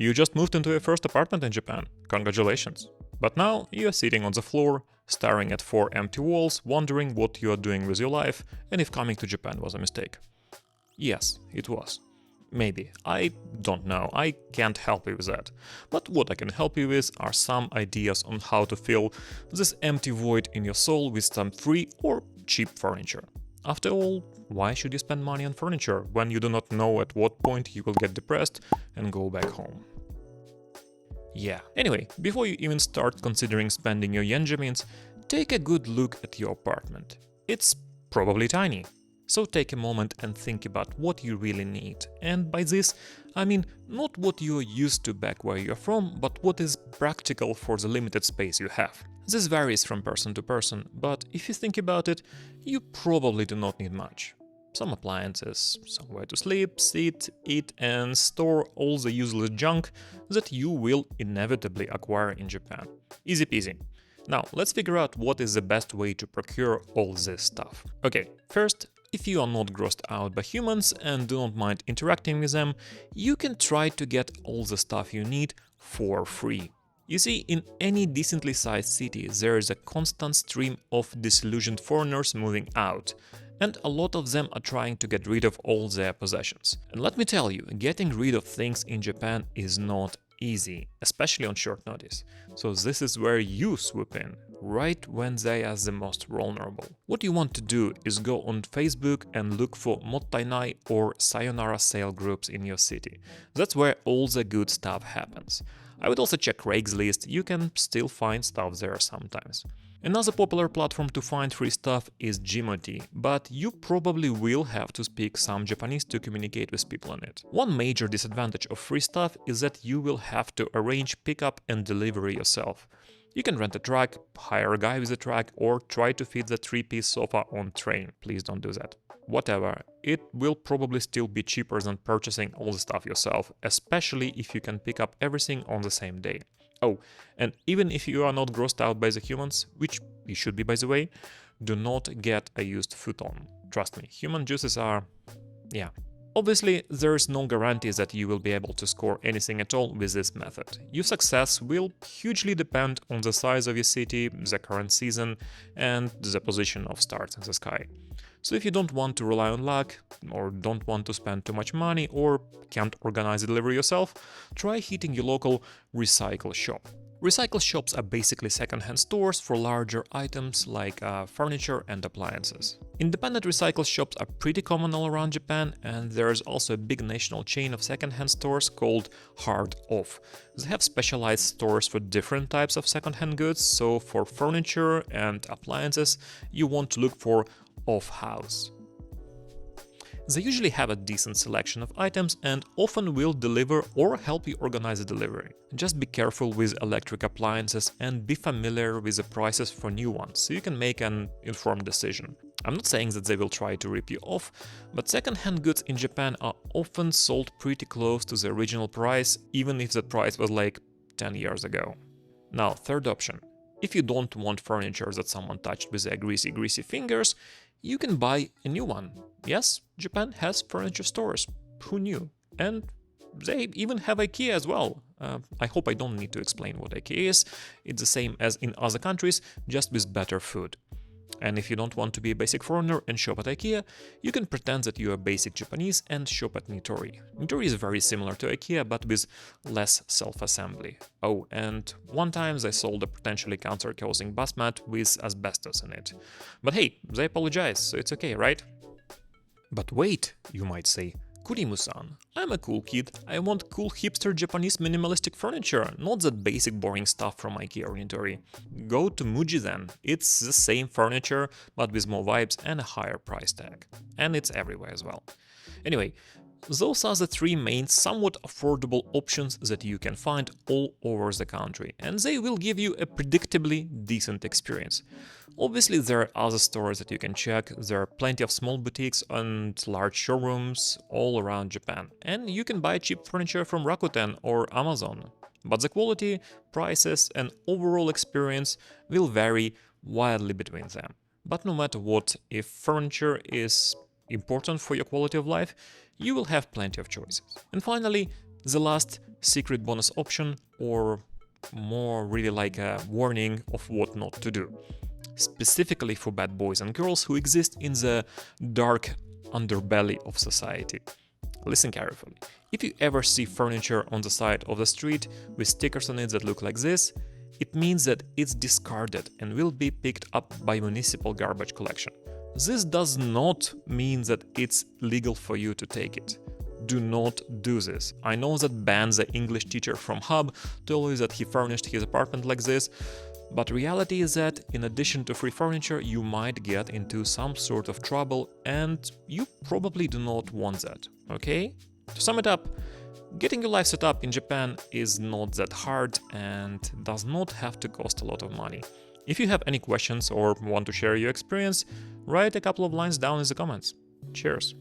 You just moved into your first apartment in Japan. Congratulations. But now you're sitting on the floor, staring at 4 empty walls, wondering what you are doing with your life and if coming to Japan was a mistake. Yes, it was. Maybe. I don't know. I can't help you with that. But what I can help you with are some ideas on how to fill this empty void in your soul with some free or cheap furniture. After all, why should you spend money on furniture when you do not know at what point you will get depressed and go back home? Yeah. Anyway, before you even start considering spending your Yenjamins, take a good look at your apartment. It's probably tiny. So take a moment and think about what you really need. And by this, I mean not what you're used to back where you're from, but what is practical for the limited space you have. This varies from person to person, but if you think about it, you probably do not need much. Some appliances, somewhere to sleep, sit, eat and store all the useless junk that you will inevitably acquire in Japan. Easy peasy. Now, let's figure out what is the best way to procure all this stuff. Okay, first, if you are not grossed out by humans and do not mind interacting with them, you can try to get all the stuff you need for free. You see, in any decently sized city, there is a constant stream of disillusioned foreigners moving out, and a lot of them are trying to get rid of all their possessions. And let me tell you, getting rid of things in Japan is not easy, especially on short notice. So this is where you swoop in, right when they are the most vulnerable. What you want to do is go on Facebook and look for mottainai or sayonara sale groups in your city. That's where all the good stuff happens. I would also check Craigslist, you can still find stuff there sometimes. Another popular platform to find free stuff is Jimoti, but you probably will have to speak some Japanese to communicate with people on it. One major disadvantage of free stuff is that you will have to arrange pickup and delivery yourself. You can rent a truck, hire a guy with a truck, or try to fit the 3-piece sofa on train. Please don't do that. Whatever, it will probably still be cheaper than purchasing all the stuff yourself, especially if you can pick up everything on the same day. Oh, and even if you are not grossed out by the humans, which you should be by the way, do not get a used futon. Trust me, human juices are... yeah. Obviously, there is no guarantee that you will be able to score anything at all with this method. Your success will hugely depend on the size of your city, the current season, and the position of stars in the sky. So if you don't want to rely on luck, or don't want to spend too much money, or can't organize a delivery yourself, try hitting your local recycle shop. Recycle shops are basically second-hand stores for larger items like furniture and appliances. Independent recycle shops are pretty common all around Japan, and there is also a big national chain of second-hand stores called Hard Off. They have specialized stores for different types of second-hand goods, so for furniture and appliances you want to look for Off House. They usually have a decent selection of items and often will deliver or help you organize a delivery. Just be careful with electric appliances and be familiar with the prices for new ones, so you can make an informed decision. I'm not saying that they will try to rip you off, but second-hand goods in Japan are often sold pretty close to the original price, even if the price was like 10 years ago. Now, third option. If you don't want furniture that someone touched with their greasy fingers, you can buy a new one. Yes, Japan has furniture stores. Who knew? And they even have IKEA as well. I hope I don't need to explain what IKEA is. It's the same as in other countries, just with better food. And if you don't want to be a basic foreigner and shop at IKEA, you can pretend that you are basic Japanese and shop at Nitori. Nitori is very similar to IKEA, but with less self-assembly. Oh, and one time they sold a potentially cancer-causing bus mat with asbestos in it. But hey, they apologize, so it's okay, right? But wait, you might say, Kurimu-san, I'm a cool kid, I want cool hipster Japanese minimalistic furniture, not that basic boring stuff from IKEA or Nitori. Go to Muji then, it's the same furniture, but with more vibes and a higher price tag. And it's everywhere as well. Anyway, those are the three main, somewhat affordable options that you can find all over the country, and they will give you a predictably decent experience. Obviously, there are other stores that you can check, there are plenty of small boutiques and large showrooms all around Japan, and you can buy cheap furniture from Rakuten or Amazon. But the quality, prices and overall experience will vary wildly between them. But no matter what, if furniture is important for your quality of life, you will have plenty of choices. And finally, The last secret bonus option, or more really like a warning of what not to do, specifically for bad boys and girls who exist in the dark underbelly of society. Listen carefully. If you ever see furniture on the side of the street with stickers on it that look like this, it means that it's discarded and will be picked up by municipal garbage collection. This does not mean that it's legal for you to take it. Do not do this. I know that Ben, the English teacher from Hub, told you that he furnished his apartment like this, but reality is that in addition to free furniture, you might get into some sort of trouble, and you probably do not want that, okay? To sum it up, getting your life set up in Japan is not that hard and does not have to cost a lot of money. If you have any questions or want to share your experience, write a couple of lines down in the comments. Cheers!